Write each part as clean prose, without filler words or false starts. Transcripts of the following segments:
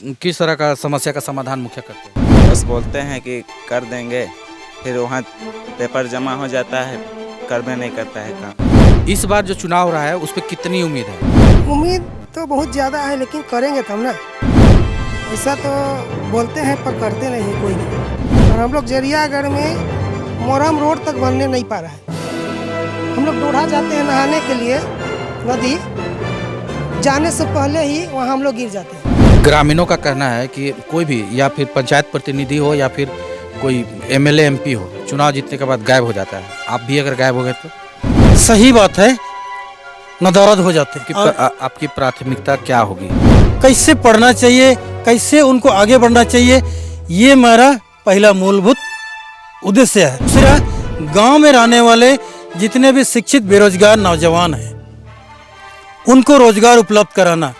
किस तरह का समस्या का समाधान मुखिया करते हैं? बस बोलते हैं कि कर देंगे, फिर वहाँ पेपर जमा हो जाता है, करने नहीं करता है काम। इस बार जो चुनाव हो रहा है उस पर कितनी उम्मीद है? उम्मीद तो बहुत ज़्यादा है, लेकिन करेंगे तब ना। ऐसा तो बोलते हैं पर करते नहीं कोई नहीं। और हम लोग जरियागढ़ में मोरम रोड तक बनने नहीं पा रहा है। हम लोग डोढ़ा जाते हैं नहाने के लिए, नदी जाने से पहले ही वहाँ हम लोग गिर जाते हैं। ग्रामीणों का कहना है कि कोई भी या फिर पंचायत प्रतिनिधि हो या फिर कोई एमएलए एमपी हो, चुनाव जीतने के बाद गायब हो जाता है। आप भी अगर गायब हो गए तो? सही बात है, नदारद हो जाते हैं। आपकी प्राथमिकता क्या होगी? कैसे पढ़ना चाहिए, कैसे उनको आगे बढ़ना चाहिए, ये मेरा पहला मूलभूत उद्देश्य है। दूसरा, गांव में रहने वाले जितने भी शिक्षित बेरोजगार नौजवान हैं उनको रोजगार उपलब्ध कराना।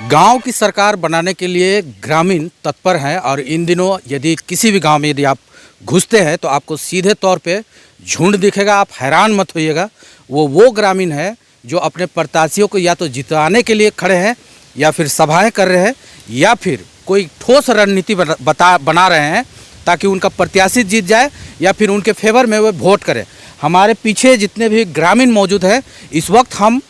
गांव की सरकार बनाने के लिए ग्रामीण तत्पर हैं और इन दिनों यदि किसी भी गांव में यदि आप घुसते हैं तो आपको सीधे तौर पे झुंड दिखेगा। आप हैरान मत होइएगा, वो ग्रामीण है जो अपने प्रत्याशियों को या तो जिताने के लिए खड़े हैं या फिर सभाएं कर रहे हैं या फिर कोई ठोस रणनीति बना रहे हैं ताकि उनका प्रत्याशी जीत जाए या फिर उनके फेवर में वे वोट करें। हमारे पीछे जितने भी ग्रामीण मौजूद हैं, इस वक्त हम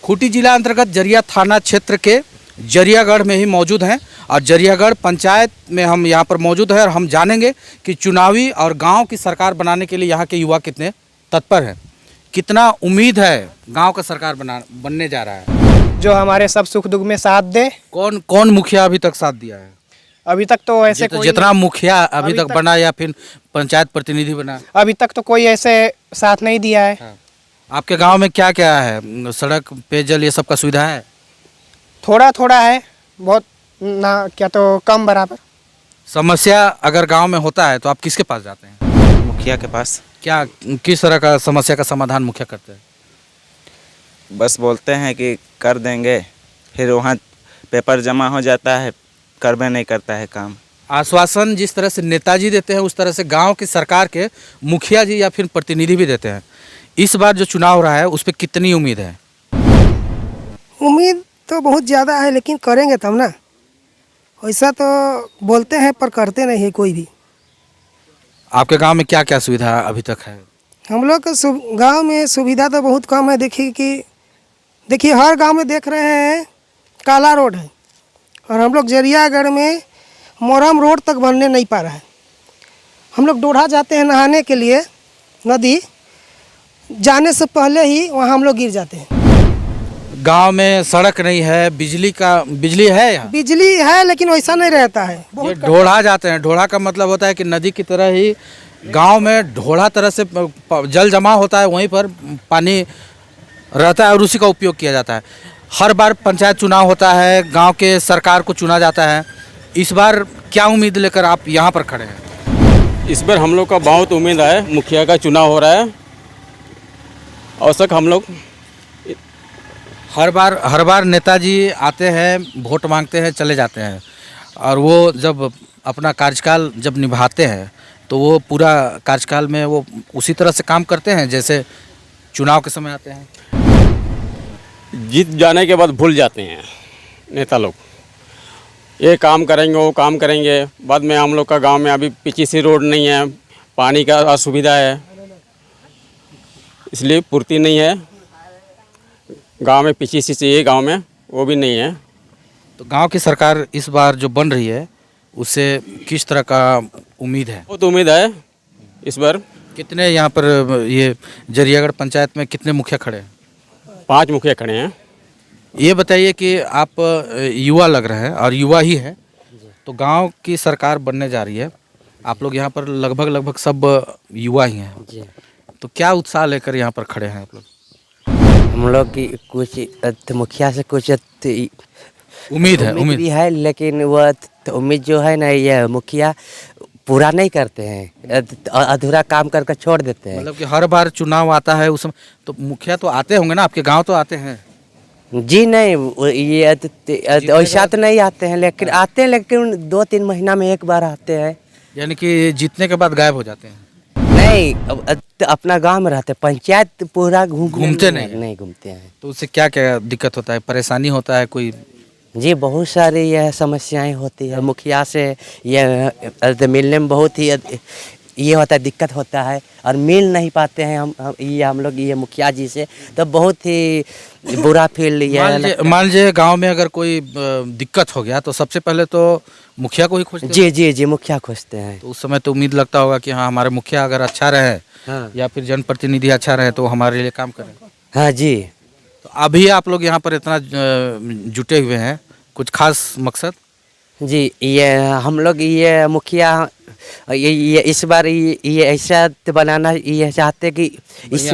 खूंटी जिला अंतर्गत जरिया थाना क्षेत्र के जरियागढ़ में ही मौजूद हैं और जरियागढ़ पंचायत में हम यहाँ पर मौजूद हैं और हम जानेंगे कि चुनावी और गांव की सरकार बनाने के लिए यहाँ के युवा कितने तत्पर हैं, कितना उम्मीद है गांव का सरकार बनने जा रहा है, जो हमारे सब सुख दुख में साथ दे। कौन कौन मुखिया अभी तक साथ दिया है? अभी तक तो ऐसे कोई जितना मुखिया अभी तक बना या फिर पंचायत प्रतिनिधि बना, अभी तक तो कोई ऐसे साथ नहीं दिया है। हाँ। आपके गांव में क्या क्या है? सड़क, पेयजल, ये सब का सुविधा है? थोड़ा थोड़ा है, बहुत ना क्या तो कम बराबर। समस्या अगर गांव में होता है तो आप किसके पास जाते हैं? मुखिया के पास। क्या किस तरह का समस्या का समाधान मुखिया करते हैं? बस बोलते हैं कि कर देंगे, फिर वहाँ पेपर जमा हो जाता है, करने नहीं करता है काम। आश्वासन जिस तरह से नेताजी देते हैं उस तरह से गांव की सरकार के मुखिया जी या फिर प्रतिनिधि भी देते हैं। इस बार जो चुनाव हो रहा है उस पर कितनी उम्मीद है? उम्मीद तो बहुत ज़्यादा है, लेकिन करेंगे तब ना। ऐसा तो बोलते हैं पर करते नहीं कोई भी। आपके गांव में क्या क्या सुविधा अभी तक है? हम लोग के गांव में सुविधा तो बहुत कम है। देखिए हर गांव में देख रहे हैं काला रोड है और हम लोग जरियागढ़ में मोरम रोड तक बनने नहीं पा रहा है। हम लोग डोढ़ा जाते हैं नहाने के लिए, नदी जाने से पहले ही वहाँ हम लोग गिर जाते हैं। गांव में सड़क नहीं है, बिजली है यहाँ? बिजली है लेकिन वैसा नहीं रहता है। ये ढोढ़ा जाते हैं, ढोढ़ा का मतलब होता है कि नदी की तरह ही गांव में ढोढ़ा तरह से जल जमा होता है, वहीं पर पानी रहता है और उसी का उपयोग किया जाता है। हर बार पंचायत चुनाव होता है, गांव के सरकार को चुना जाता है। इस बार क्या उम्मीद लेकर आप यहाँ पर खड़े हैं? इस बार हम लोग का बहुत उम्मीद है, मुखिया का चुनाव हो रहा है। औसक हम लोग हर बार नेताजी आते हैं, वोट मांगते हैं, चले जाते हैं और वो जब अपना कार्यकाल जब निभाते हैं तो वो पूरा कार्यकाल में वो उसी तरह से काम करते हैं जैसे चुनाव के समय आते हैं। जीत जाने के बाद भूल जाते हैं नेता लोग, ये काम करेंगे वो काम करेंगे। बाद में हम लोग का गांव में अभी पीछे से रोड नहीं है, पानी का असुविधा है, इसलिए पूर्ति नहीं है। गांव में पीछे से चाहिए, गांव में वो भी नहीं है। तो गांव की सरकार इस बार जो बन रही है उससे किस तरह का उम्मीद है? बहुत उम्मीद है इस बार। कितने यहाँ पर ये जरियागढ़ पंचायत में कितने मुखिया खड़े हैं? 5 मुखिया खड़े हैं। ये बताइए कि आप युवा लग रहे हैं और युवा ही है, तो गांव की सरकार बनने जा रही है, आप लोग यहाँ पर लगभग सब युवा ही हैं जी। तो क्या उत्साह लेकर यहाँ पर खड़े हैं आप लोग? हम लोग की कुछ मुखिया से कुछ उम्मीद भी है, लेकिन वह उम्मीद जो है ना, ये मुखिया पूरा नहीं करते हैं, अधूरा काम करके छोड़ देते हैं। मतलब कि हर बार चुनाव आता है उसमें तो मुखिया तो आते होंगे ना, आपके गांव तो आते हैं? जी नहीं, ये वैसा तो नहीं आते हैं, लेकिन आते हैं, लेकिन 2-3 महीना में एक बार आते हैं। यानी कि जीतने के बाद गायब हो जाते हैं? नहीं, अपना गांव में रहते, पंचायत पूरा घूमते नहीं घूमते हैं। तो उससे क्या क्या दिक्कत होता है, परेशानी होता है कोई? जी बहुत सारी यह समस्याएं होती है मुखिया से। यह मिलने में बहुत ही ये होता है, दिक्कत होता है और मिल नहीं पाते हैं हम लोग ये मुखिया जी से, तो बहुत ही बुरा फील मान लीजिए गांव में अगर कोई दिक्कत हो गया तो सबसे पहले तो मुखिया को ही खोजते हैं। जी जी जी मुखिया खोजते हैं। तो उस समय तो उम्मीद लगता होगा कि हाँ हमारे मुखिया अगर अच्छा रहे हाँ या फिर जनप्रतिनिधि अच्छा रहे तो हमारे लिए काम करें। हाँ जी। तो अभी आप लोग यहाँ पर इतना जुटे हुए हैं, कुछ खास मकसद? जी ये हम लोग ये मुखिया ये इस बार ये ऐसा बनाना ये चाहते कि इस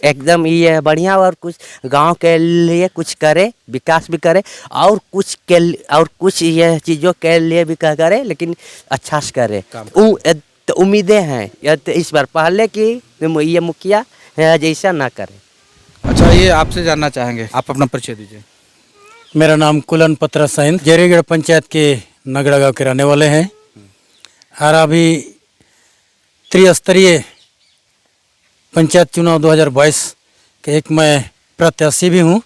एकदम ये बढ़िया और कुछ गांव के लिए कुछ करे, विकास भी करे और कुछ ये चीज़ों के लिए भी करे, लेकिन अच्छा से करे। तो उम्मीदें हैं तो इस बार पहले कि ये मुखिया जैसा ना करे। अच्छा, ये आपसे जानना चाहेंगे, आप अपना परिचय दीजिए। मेरा नाम कुलन पत्रा सैन, जरीगढ़ पंचायत के नगड़ा गाँव के रहने वाले हैं और अभी त्रिस्तरीय पंचायत चुनाव 2022 के एक मैं प्रत्याशी भी हूँ।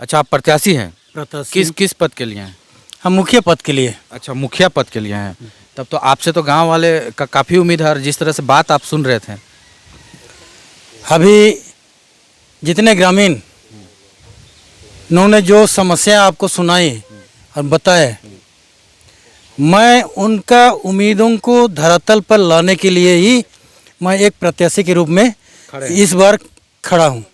अच्छा, आप प्रत्याशी हैं? प्रत्याशी किस पद के लिए हैं? हम मुखिया पद के लिए। अच्छा, मुखिया पद के लिए हैं। तब तो आपसे तो गांव वाले का काफ़ी उम्मीद है, और जिस तरह से बात आप सुन रहे थे अभी जितने ग्रामीण उन्होंने जो समस्या आपको सुनाई और बताए, मैं उनका उम्मीदों को धरातल पर लाने के लिए ही मैं एक प्रत्याशी के रूप में इस बार खड़ा हूँ।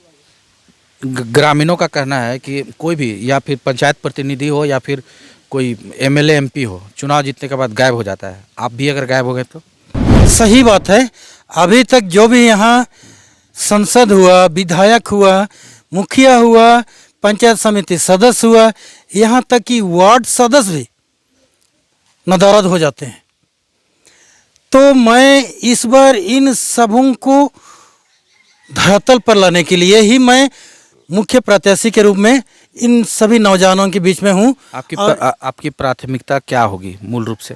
ग्रामीणों का कहना है कि कोई भी या फिर पंचायत प्रतिनिधि हो या फिर कोई एमएलए एमपी हो, चुनाव जीतने के बाद गायब हो जाता है। आप भी अगर गायब हो गए तो? सही बात है। अभी तक जो भी यहाँ संसद हुआ, विधायक हुआ, मुखिया हुआ, पंचायत समिति सदस्य हुआ, यहाँ तक कि वार्ड सदस्य भी नदारद हो जाते हैं। तो मैं इस बार इन सबों को धरातल पर लाने के लिए ही मैं मुख्य प्रत्याशी के रूप में इन सभी नौजवानों के बीच में हूँ। आपकी प्राथमिकता क्या होगी मूल रूप से?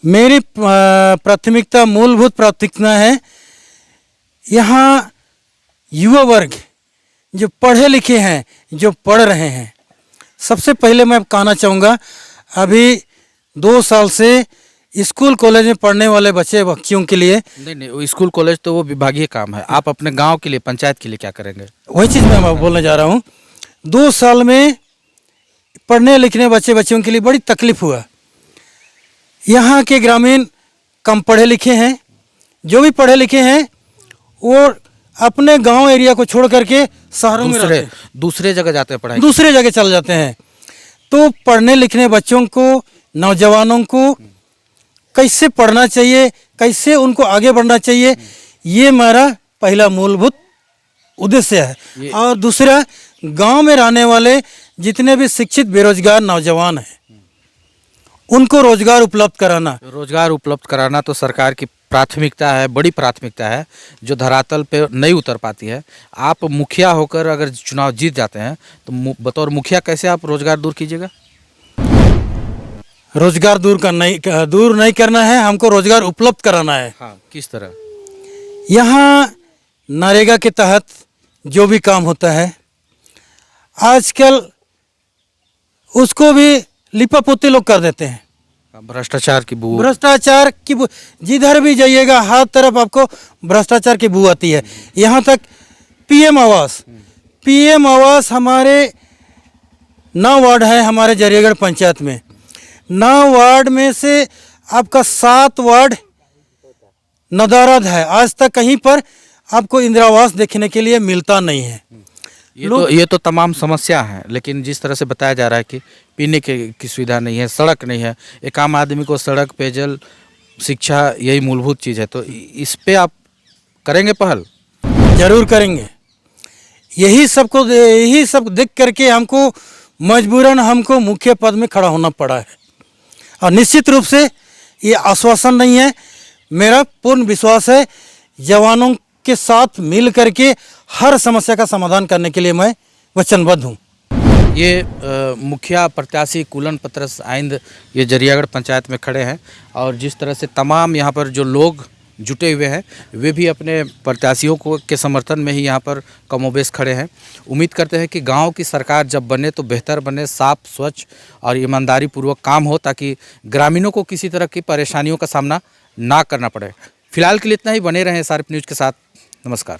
मेरी प्राथमिकता, मूलभूत प्राथमिकता है यहाँ युवा वर्ग जो पढ़े लिखे हैं, जो पढ़ रहे हैं। सबसे पहले मैं कहना चाहूँगा, अभी 2 साल से स्कूल कॉलेज में पढ़ने वाले बच्चियों के लिए नहीं, स्कूल कॉलेज तो वो विभागीय काम है। आप अपने गांव के लिए, पंचायत के लिए क्या करेंगे? वही चीज़ मैं बोलने जा रहा हूँ। 2 साल में पढ़ने लिखने बच्चियों के लिए बड़ी तकलीफ हुआ। यहाँ के ग्रामीण कम पढ़े लिखे हैं, जो भी पढ़े लिखे हैं वो अपने गांव एरिया को छोड़ करके शहरों में दूसरे जगह जाते हैं पढ़ाई, दूसरे जगह चले जाते हैं। तो पढ़ने लिखने बच्चों को, नौजवानों को कैसे पढ़ना चाहिए, कैसे उनको आगे बढ़ना चाहिए, ये मेरा पहला मूलभूत उद्देश्य है। और दूसरा, गांव में रहने वाले जितने भी शिक्षित बेरोजगार नौजवान हैं उनको रोजगार उपलब्ध कराना। रोजगार उपलब्ध कराना तो सरकार की प्राथमिकता है, बड़ी प्राथमिकता है, जो धरातल पे नहीं उतर पाती है। आप मुखिया होकर अगर चुनाव जीत जाते हैं तो बतौर मुखिया कैसे आप रोजगार दूर कीजिएगा? रोजगार दूर नहीं करना है, हमको रोजगार उपलब्ध कराना है। हाँ, किस तरह? यहाँ नरेगा के तहत जो भी काम होता है आजकल उसको भी लिपापोती लोग कर देते हैं। भ्रष्टाचार की बू जिधर भी जाइएगा हर तरफ आपको भ्रष्टाचार की बू आती है। यहाँ तक पीएम आवास हमारे 9 वार्ड है हमारे जरीगढ़ पंचायत में। 9 वार्ड में से आपका 7 वार्ड नदारद है। आज तक कहीं पर आपको इंदिरा आवास देखने के लिए मिलता नहीं है। ये तो तमाम समस्या है, लेकिन जिस तरह से बताया जा रहा है कि पीने की सुविधा नहीं है, सड़क नहीं है। एक आम आदमी को सड़क, पेयजल, शिक्षा यही मूलभूत चीज़ है। तो इस पे आप करेंगे पहल? जरूर करेंगे। यही सब देख करके हमको मजबूरन हमको मुख्य पद में खड़ा होना पड़ा है। और निश्चित रूप से ये आश्वासन नहीं है, मेरा पूर्ण विश्वास है जवानों के साथ मिल करके हर समस्या का समाधान करने के लिए मैं वचनबद्ध हूँ। ये मुखिया प्रत्याशी कुलन पत्रस आइंद ये जरियागढ़ पंचायत में खड़े हैं, और जिस तरह से तमाम यहाँ पर जो लोग जुटे हुए हैं, वे भी अपने प्रत्याशियों को के समर्थन में ही यहाँ पर कमोबेश खड़े हैं। उम्मीद करते हैं कि गांव की सरकार जब बने तो बेहतर बने, साफ, स्वच्छ और ईमानदारी पूर्वक काम हो, ताकि ग्रामीणों को किसी तरह की परेशानियों का सामना ना करना पड़े। फिलहाल के लिए इतना ही। बने रहें SRP न्यूज़ के साथ। नमस्कार।